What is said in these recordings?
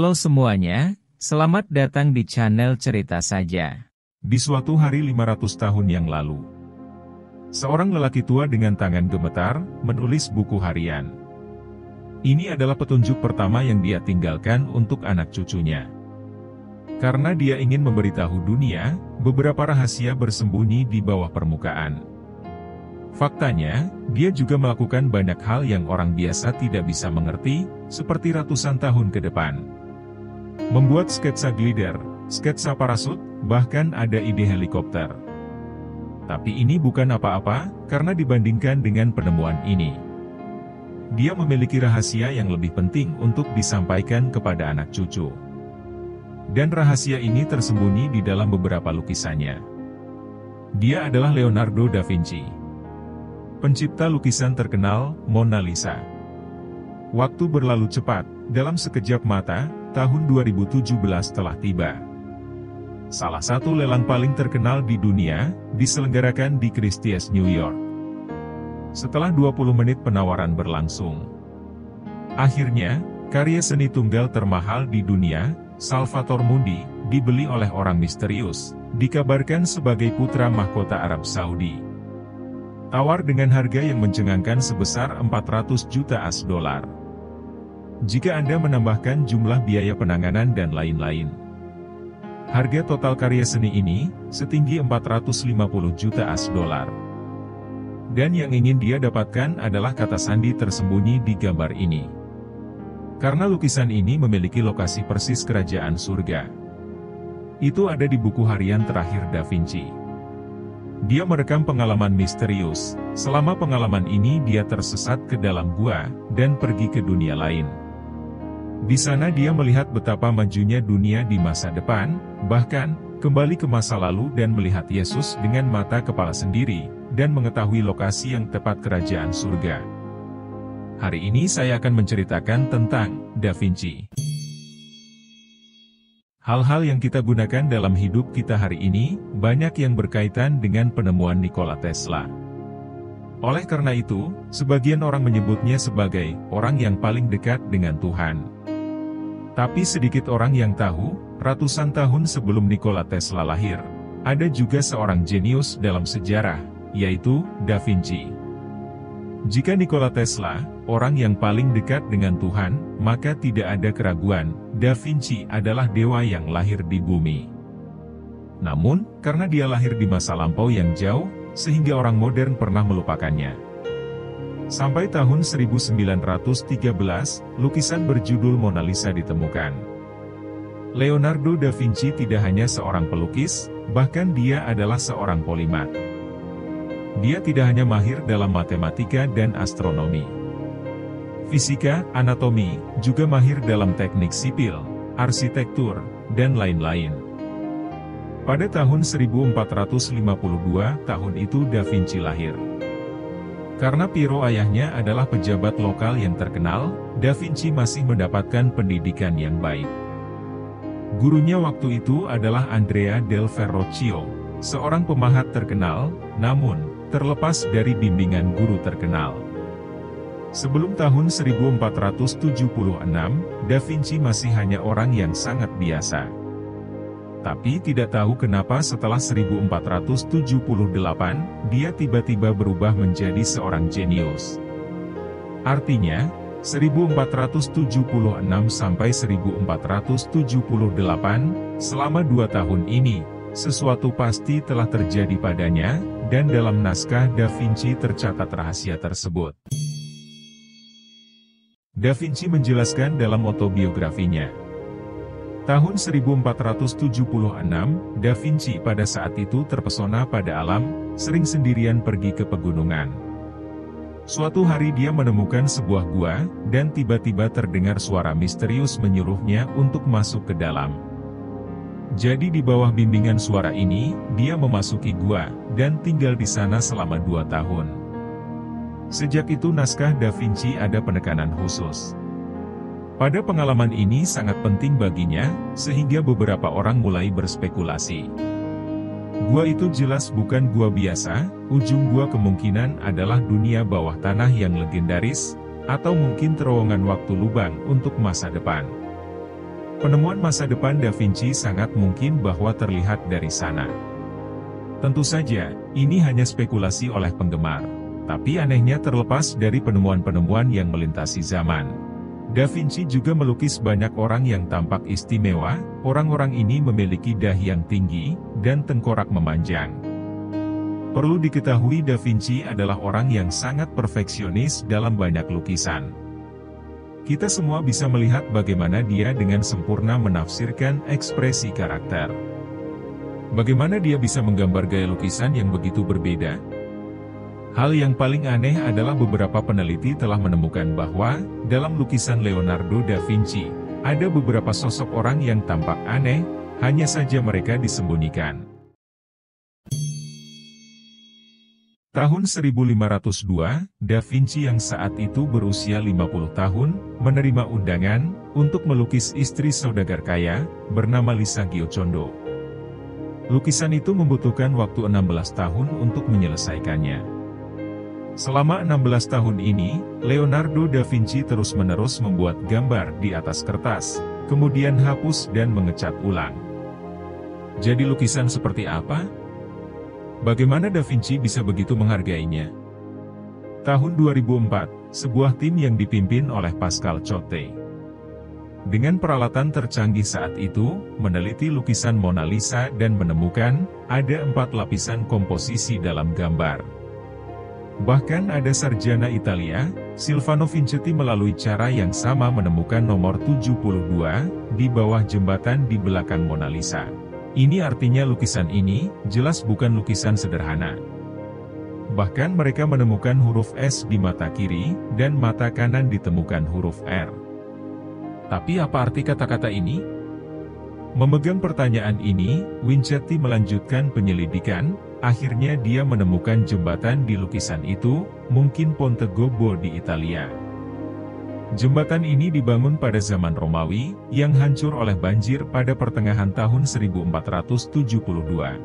Halo semuanya, selamat datang di channel Cerita Saja. Di suatu hari 500 tahun yang lalu, seorang lelaki tua dengan tangan gemetar, menulis buku harian. Ini adalah petunjuk pertama yang dia tinggalkan untuk anak cucunya. Karena dia ingin memberitahu dunia, beberapa rahasia bersembunyi di bawah permukaan. Faktanya, dia juga melakukan banyak hal yang orang biasa tidak bisa mengerti, seperti ratusan tahun ke depan. Membuat sketsa glider, sketsa parasut, bahkan ada ide helikopter. Tapi ini bukan apa-apa, karena dibandingkan dengan penemuan ini, dia memiliki rahasia yang lebih penting untuk disampaikan kepada anak cucu. Dan rahasia ini tersembunyi di dalam beberapa lukisannya. Dia adalah Leonardo da Vinci, pencipta lukisan terkenal, Mona Lisa. Waktu berlalu cepat, dalam sekejap mata, tahun 2017 telah tiba. Salah satu lelang paling terkenal di dunia, diselenggarakan di Christie's, New York. Setelah 20 menit penawaran berlangsung, akhirnya, karya seni tunggal termahal di dunia, Salvator Mundi, dibeli oleh orang misterius, dikabarkan sebagai putra mahkota Arab Saudi. Tawar dengan harga yang mencengangkan sebesar 400 juta US$. Jika Anda menambahkan jumlah biaya penanganan dan lain-lain, harga total karya seni ini, setinggi 450 juta US$. Dan yang ingin dia dapatkan adalah kata sandi tersembunyi di gambar ini. Karena lukisan ini memiliki lokasi persis kerajaan surga. Itu ada di buku harian terakhir Da Vinci. Dia merekam pengalaman misterius. Selama pengalaman ini dia tersesat ke dalam gua, dan pergi ke dunia lain. Di sana dia melihat betapa majunya dunia di masa depan, bahkan, kembali ke masa lalu dan melihat Yesus dengan mata kepala sendiri, dan mengetahui lokasi yang tepat kerajaan surga. Hari ini saya akan menceritakan tentang Da Vinci. Hal-hal yang kita gunakan dalam hidup kita hari ini, banyak yang berkaitan dengan penemuan Nikola Tesla. Oleh karena itu, sebagian orang menyebutnya sebagai orang yang paling dekat dengan Tuhan. Tapi sedikit orang yang tahu, ratusan tahun sebelum Nikola Tesla lahir, ada juga seorang jenius dalam sejarah, yaitu Da Vinci. Jika Nikola Tesla, orang yang paling dekat dengan Tuhan, maka tidak ada keraguan, Da Vinci adalah dewa yang lahir di bumi. Namun, karena dia lahir di masa lampau yang jauh, sehingga orang modern pernah melupakannya. Sampai tahun 1913, lukisan berjudul Mona Lisa ditemukan. Leonardo da Vinci tidak hanya seorang pelukis, bahkan dia adalah seorang polimat. Dia tidak hanya mahir dalam matematika dan astronomi, fisika, anatomi, juga mahir dalam teknik sipil, arsitektur, dan lain-lain. Pada tahun 1452, tahun itu Da Vinci lahir. Karena Piero ayahnya adalah pejabat lokal yang terkenal, Da Vinci masih mendapatkan pendidikan yang baik. Gurunya waktu itu adalah Andrea del Verrocchio, seorang pemahat terkenal, namun, terlepas dari bimbingan guru terkenal. Sebelum tahun 1476, Da Vinci masih hanya orang yang sangat biasa. Tapi tidak tahu kenapa setelah 1478, dia tiba-tiba berubah menjadi seorang jenius. Artinya, 1476 sampai 1478, selama 2 tahun ini, sesuatu pasti telah terjadi padanya, dan dalam naskah Da Vinci tercatat rahasia tersebut. Da Vinci menjelaskan dalam autobiografinya. Tahun 1476, Da Vinci pada saat itu terpesona pada alam, sering sendirian pergi ke pegunungan. Suatu hari dia menemukan sebuah gua, dan tiba-tiba terdengar suara misterius menyuruhnya untuk masuk ke dalam. Jadi di bawah bimbingan suara ini, dia memasuki gua, dan tinggal di sana selama 2 tahun. Sejak itu naskah Da Vinci ada penekanan khusus. Pada pengalaman ini sangat penting baginya, sehingga beberapa orang mulai berspekulasi. Gua itu jelas bukan gua biasa, ujung gua kemungkinan adalah dunia bawah tanah yang legendaris, atau mungkin terowongan waktu lubang untuk masa depan. Penemuan masa depan Da Vinci sangat mungkin bahwa terlihat dari sana. Tentu saja, ini hanya spekulasi oleh penggemar. Tapi anehnya terlepas dari penemuan-penemuan yang melintasi zaman, Da Vinci juga melukis banyak orang yang tampak istimewa. Orang-orang ini memiliki dahi yang tinggi, dan tengkorak memanjang. Perlu diketahui Da Vinci adalah orang yang sangat perfeksionis dalam banyak lukisan. Kita semua bisa melihat bagaimana dia dengan sempurna menafsirkan ekspresi karakter. Bagaimana dia bisa menggambar gaya lukisan yang begitu berbeda? Hal yang paling aneh adalah beberapa peneliti telah menemukan bahwa, dalam lukisan Leonardo da Vinci, ada beberapa sosok orang yang tampak aneh, hanya saja mereka disembunyikan. Tahun 1502, Da Vinci yang saat itu berusia 50 tahun, menerima undangan untuk melukis istri saudagar kaya, bernama Lisa Giocondo. Lukisan itu membutuhkan waktu 16 tahun untuk menyelesaikannya. Selama 16 tahun ini, Leonardo da Vinci terus-menerus membuat gambar di atas kertas, kemudian hapus dan mengecat ulang. Jadi lukisan seperti apa? Bagaimana Da Vinci bisa begitu menghargainya? Tahun 2004, sebuah tim yang dipimpin oleh Pascal Chotte, dengan peralatan tercanggih saat itu, meneliti lukisan Mona Lisa dan menemukan, ada 4 lapisan komposisi dalam gambar. Bahkan ada sarjana Italia, Silvano Vincetti melalui cara yang sama menemukan nomor 72, di bawah jembatan di belakang Mona Lisa. Ini artinya lukisan ini, jelas bukan lukisan sederhana. Bahkan mereka menemukan huruf S di mata kiri, dan mata kanan ditemukan huruf R. Tapi apa arti kata-kata ini? Memegang pertanyaan ini, Vincetti melanjutkan penyelidikan, akhirnya dia menemukan jembatan di lukisan itu, mungkin Ponte Gobbo di Italia. Jembatan ini dibangun pada zaman Romawi, yang hancur oleh banjir pada pertengahan tahun 1472.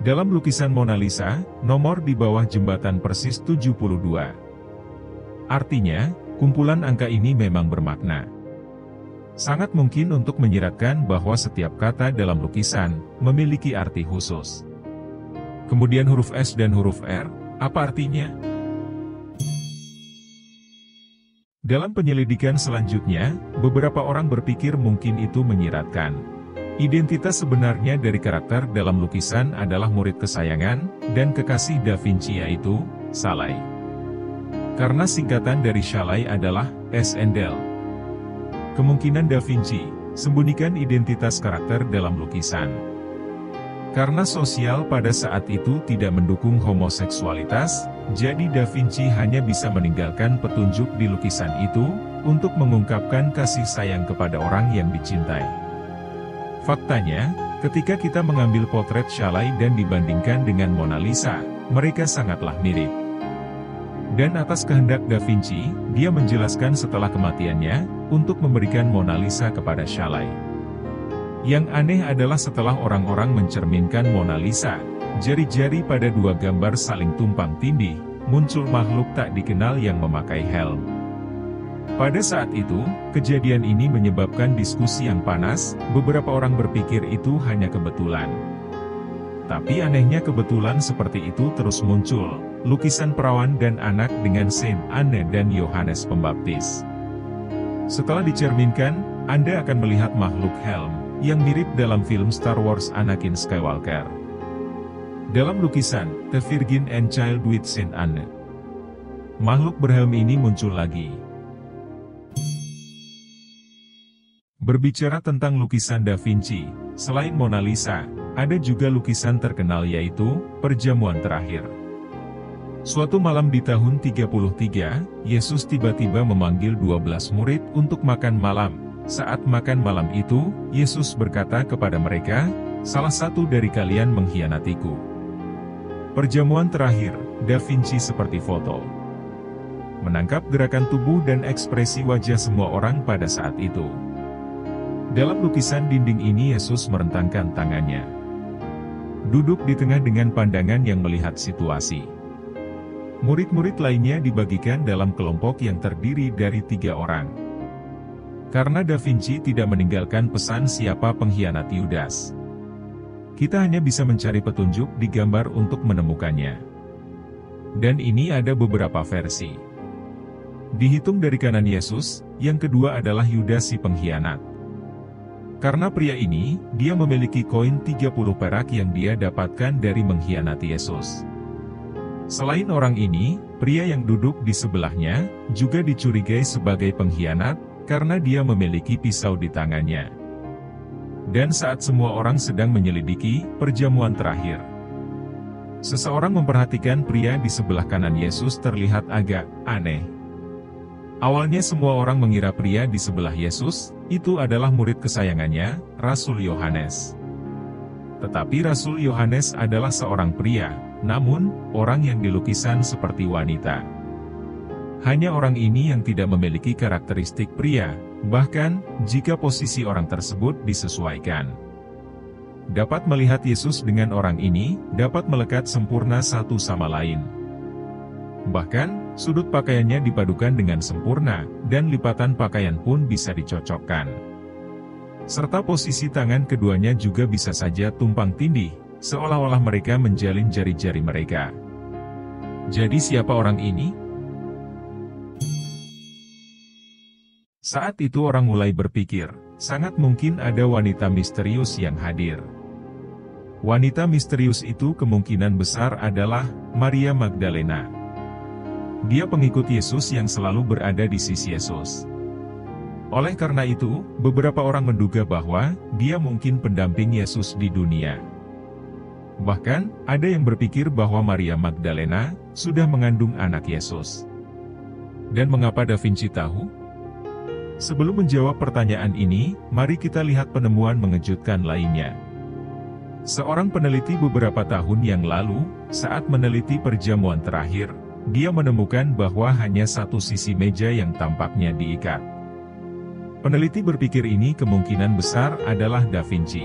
Dalam lukisan Mona Lisa, nomor di bawah jembatan persis 72. Artinya, kumpulan angka ini memang bermakna. Sangat mungkin untuk menyiratkan bahwa setiap kata dalam lukisan, memiliki arti khusus. Kemudian huruf S dan huruf R, apa artinya? Dalam penyelidikan selanjutnya, beberapa orang berpikir mungkin itu menyiratkan. Identitas sebenarnya dari karakter dalam lukisan adalah murid kesayangan, dan kekasih Da Vinci yaitu, Shalai. Karena singkatan dari Shalai adalah, Sendel. Kemungkinan Da Vinci, sembunyikan identitas karakter dalam lukisan. Karena sosial pada saat itu tidak mendukung homoseksualitas, jadi Da Vinci hanya bisa meninggalkan petunjuk di lukisan itu, untuk mengungkapkan kasih sayang kepada orang yang dicintai. Faktanya, ketika kita mengambil potret Shalai dan dibandingkan dengan Mona Lisa, mereka sangatlah mirip. Dan atas kehendak Da Vinci, dia menjelaskan setelah kematiannya, untuk memberikan Mona Lisa kepada Shalai. Yang aneh adalah setelah orang-orang mencerminkan Mona Lisa, jari-jari pada 2 gambar saling tumpang tindih, muncul makhluk tak dikenal yang memakai helm. Pada saat itu, kejadian ini menyebabkan diskusi yang panas, beberapa orang berpikir itu hanya kebetulan. Tapi anehnya kebetulan seperti itu terus muncul, lukisan perawan dan anak dengan Saint Anne dan Yohanes Pembaptis. Setelah dicerminkan, Anda akan melihat makhluk helm, yang mirip dalam film Star Wars Anakin Skywalker. Dalam lukisan, The Virgin and Child with Saint Anne, makhluk berhelm ini muncul lagi. Berbicara tentang lukisan Da Vinci, selain Mona Lisa, ada juga lukisan terkenal yaitu, Perjamuan Terakhir. Suatu malam di tahun 33, Yesus tiba-tiba memanggil 12 murid untuk makan malam. Saat makan malam itu, Yesus berkata kepada mereka, "Salah satu dari kalian mengkhianatiku." Perjamuan terakhir, Da Vinci seperti foto. Menangkap gerakan tubuh dan ekspresi wajah semua orang pada saat itu. Dalam lukisan dinding ini Yesus merentangkan tangannya. Duduk di tengah dengan pandangan yang melihat situasi. Murid-murid lainnya dibagikan dalam kelompok yang terdiri dari 3 orang. Karena Da Vinci tidak meninggalkan pesan siapa pengkhianat Yudas. Kita hanya bisa mencari petunjuk di gambar untuk menemukannya. Dan ini ada beberapa versi. Dihitung dari kanan Yesus, yang kedua adalah Yudas si pengkhianat. Karena pria ini, dia memiliki koin 30 perak yang dia dapatkan dari mengkhianati Yesus. Selain orang ini, pria yang duduk di sebelahnya, juga dicurigai sebagai pengkhianat, karena dia memiliki pisau di tangannya. Dan saat semua orang sedang menyelidiki perjamuan terakhir, seseorang memperhatikan pria di sebelah kanan Yesus terlihat agak aneh. Awalnya semua orang mengira pria di sebelah Yesus, itu adalah murid kesayangannya, Rasul Yohanes. Tetapi Rasul Yohanes adalah seorang pria, namun, orang yang dilukisan seperti wanita. Hanya orang ini yang tidak memiliki karakteristik pria, bahkan, jika posisi orang tersebut disesuaikan. Dapat melihat Yesus dengan orang ini, dapat melekat sempurna satu sama lain. Bahkan, sudut pakaiannya dipadukan dengan sempurna, dan lipatan pakaian pun bisa dicocokkan. Serta posisi tangan keduanya juga bisa saja tumpang tindih, seolah-olah mereka menjalin jari-jari mereka. Jadi siapa orang ini? Saat itu orang mulai berpikir, sangat mungkin ada wanita misterius yang hadir. Wanita misterius itu kemungkinan besar adalah Maria Magdalena. Dia pengikut Yesus yang selalu berada di sisi Yesus. Oleh karena itu, beberapa orang menduga bahwa dia mungkin pendamping Yesus di dunia. Bahkan, ada yang berpikir bahwa Maria Magdalena sudah mengandung anak Yesus. Dan mengapa Da Vinci tahu? Sebelum menjawab pertanyaan ini, mari kita lihat penemuan mengejutkan lainnya. Seorang peneliti beberapa tahun yang lalu, saat meneliti perjamuan terakhir, dia menemukan bahwa hanya satu sisi meja yang tampaknya diikat. Peneliti berpikir ini kemungkinan besar adalah Da Vinci.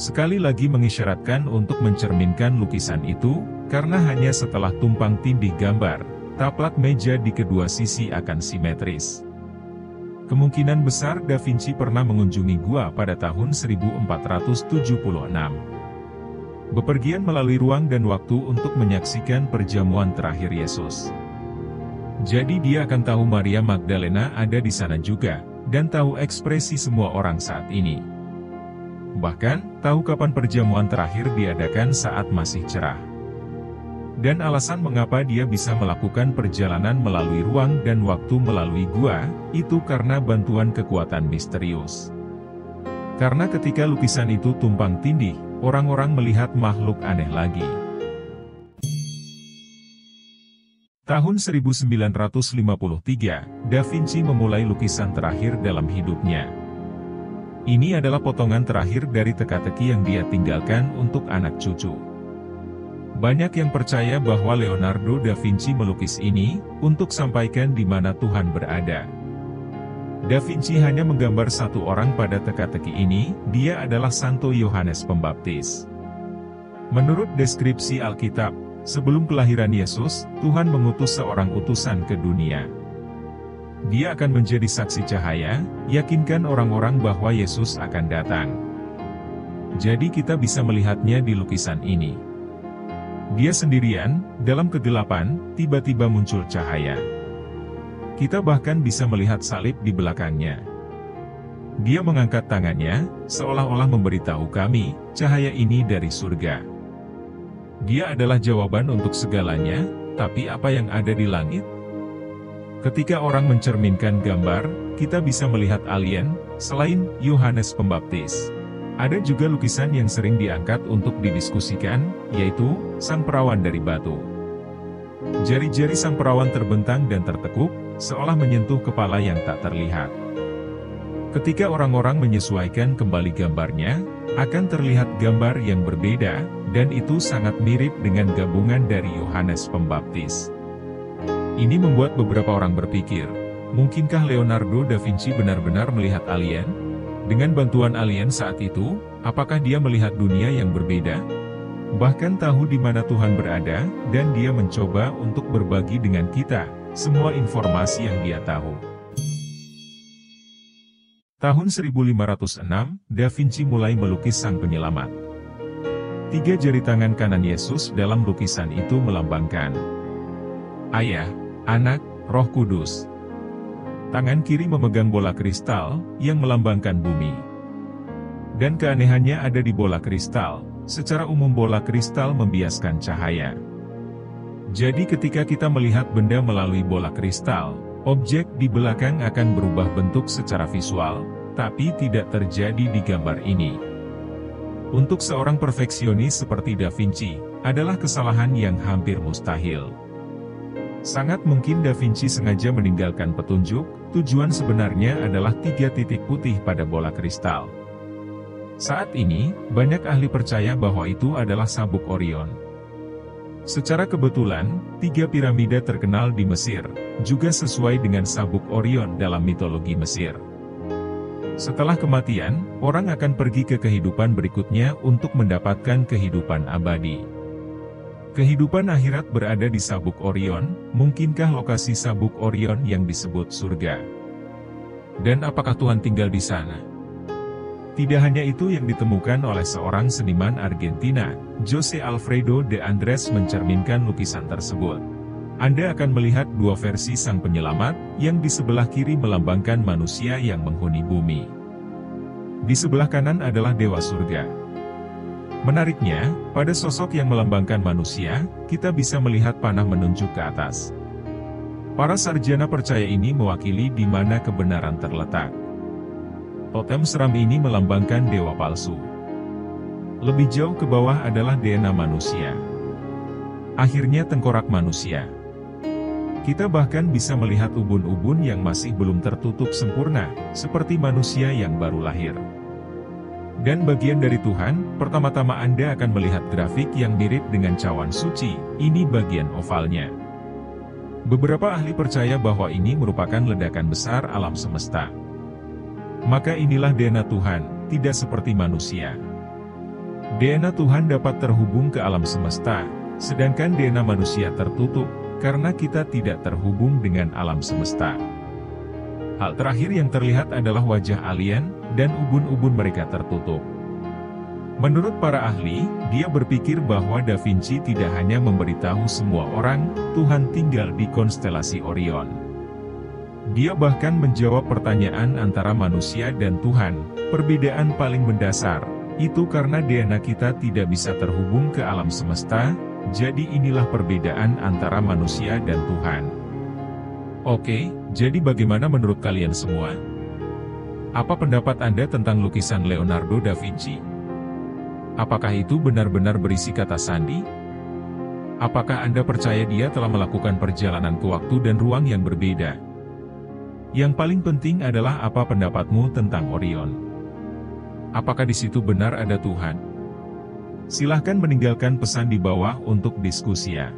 Sekali lagi mengisyaratkan untuk mencerminkan lukisan itu, karena hanya setelah tumpang tindih gambar, taplak meja di kedua sisi akan simetris. Kemungkinan besar Da Vinci pernah mengunjungi gua pada tahun 1476. Bepergian melalui ruang dan waktu untuk menyaksikan perjamuan terakhir Yesus. Jadi dia akan tahu Maria Magdalena ada di sana juga, dan tahu ekspresi semua orang saat ini. Bahkan, tahu kapan perjamuan terakhir diadakan saat masih cerah. Dan alasan mengapa dia bisa melakukan perjalanan melalui ruang dan waktu melalui gua, itu karena bantuan kekuatan misterius. Karena ketika lukisan itu tumpang tindih, orang-orang melihat makhluk aneh lagi. Tahun 1953, Da Vinci memulai lukisan terakhir dalam hidupnya. Ini adalah potongan terakhir dari teka-teki yang dia tinggalkan untuk anak cucu. Banyak yang percaya bahwa Leonardo da Vinci melukis ini, untuk sampaikan di mana Tuhan berada. Da Vinci hanya menggambar satu orang pada teka-teki ini, dia adalah Santo Yohanes Pembaptis. Menurut deskripsi Alkitab, sebelum kelahiran Yesus, Tuhan mengutus seorang utusan ke dunia. Dia akan menjadi saksi cahaya, yakinkan orang-orang bahwa Yesus akan datang. Jadi kita bisa melihatnya di lukisan ini. Dia sendirian, dalam kegelapan, tiba-tiba muncul cahaya. Kita bahkan bisa melihat salib di belakangnya. Dia mengangkat tangannya, seolah-olah memberitahu kami, cahaya ini dari surga. Dia adalah jawaban untuk segalanya, tapi apa yang ada di langit? Ketika orang mencerminkan gambar, kita bisa melihat alien, selain Yohanes Pembaptis. Ada juga lukisan yang sering diangkat untuk didiskusikan, yaitu sang perawan dari batu. Jari-jari sang perawan terbentang dan tertekuk, seolah menyentuh kepala yang tak terlihat. Ketika orang-orang menyesuaikan kembali gambarnya, akan terlihat gambar yang berbeda, dan itu sangat mirip dengan gabungan dari Yohanes Pembaptis. Ini membuat beberapa orang berpikir, mungkinkah Leonardo da Vinci benar-benar melihat alien? Dengan bantuan alien saat itu, apakah dia melihat dunia yang berbeda? Bahkan tahu di mana Tuhan berada, dan dia mencoba untuk berbagi dengan kita semua informasi yang dia tahu. Tahun 1506, Da Vinci mulai melukis Sang Penyelamat. 3 jari tangan kanan Yesus dalam lukisan itu melambangkan Ayah, Anak, Roh Kudus. Tangan kiri memegang bola kristal, yang melambangkan bumi. Dan keanehannya ada di bola kristal. Secara umum bola kristal membiaskan cahaya. Jadi ketika kita melihat benda melalui bola kristal, objek di belakang akan berubah bentuk secara visual, tapi tidak terjadi di gambar ini. Untuk seorang perfeksionis seperti Da Vinci, adalah kesalahan yang hampir mustahil. Sangat mungkin Da Vinci sengaja meninggalkan petunjuk, tujuan sebenarnya adalah 3 titik putih pada bola kristal. Saat ini, banyak ahli percaya bahwa itu adalah sabuk Orion. Secara kebetulan, 3 piramida terkenal di Mesir, juga sesuai dengan sabuk Orion dalam mitologi Mesir. Setelah kematian, orang akan pergi ke kehidupan berikutnya untuk mendapatkan kehidupan abadi. Kehidupan akhirat berada di sabuk Orion, mungkinkah lokasi sabuk Orion yang disebut surga? Dan apakah Tuhan tinggal di sana? Tidak hanya itu yang ditemukan oleh seorang seniman Argentina, Jose Alfredo de Andrés mencerminkan lukisan tersebut. Anda akan melihat 2 versi Sang Penyelamat, yang di sebelah kiri melambangkan manusia yang menghuni bumi. Di sebelah kanan adalah Dewa Surga. Menariknya, pada sosok yang melambangkan manusia, kita bisa melihat panah menunjuk ke atas. Para sarjana percaya ini mewakili di mana kebenaran terletak. Totem seram ini melambangkan dewa palsu. Lebih jauh ke bawah adalah DNA manusia. Akhirnya tengkorak manusia. Kita bahkan bisa melihat ubun-ubun yang masih belum tertutup sempurna, seperti manusia yang baru lahir. Dan bagian dari Tuhan, pertama-tama Anda akan melihat grafik yang mirip dengan cawan suci, ini bagian ovalnya. Beberapa ahli percaya bahwa ini merupakan ledakan besar alam semesta. Maka inilah DNA Tuhan, tidak seperti manusia. DNA Tuhan dapat terhubung ke alam semesta, sedangkan DNA manusia tertutup, karena kita tidak terhubung dengan alam semesta. Hal terakhir yang terlihat adalah wajah alien, dan ubun-ubun mereka tertutup. Menurut para ahli, dia berpikir bahwa Da Vinci tidak hanya memberitahu semua orang, Tuhan tinggal di konstelasi Orion. Dia bahkan menjawab pertanyaan antara manusia dan Tuhan, perbedaan paling mendasar, itu karena DNA kita tidak bisa terhubung ke alam semesta, jadi inilah perbedaan antara manusia dan Tuhan. Oke, jadi bagaimana menurut kalian semua? Apa pendapat Anda tentang lukisan Leonardo da Vinci? Apakah itu benar-benar berisi kata sandi? Apakah Anda percaya dia telah melakukan perjalanan ke waktu dan ruang yang berbeda? Yang paling penting adalah apa pendapatmu tentang Orion? Apakah di situ benar ada Tuhan? Silahkan meninggalkan pesan di bawah untuk diskusi ya.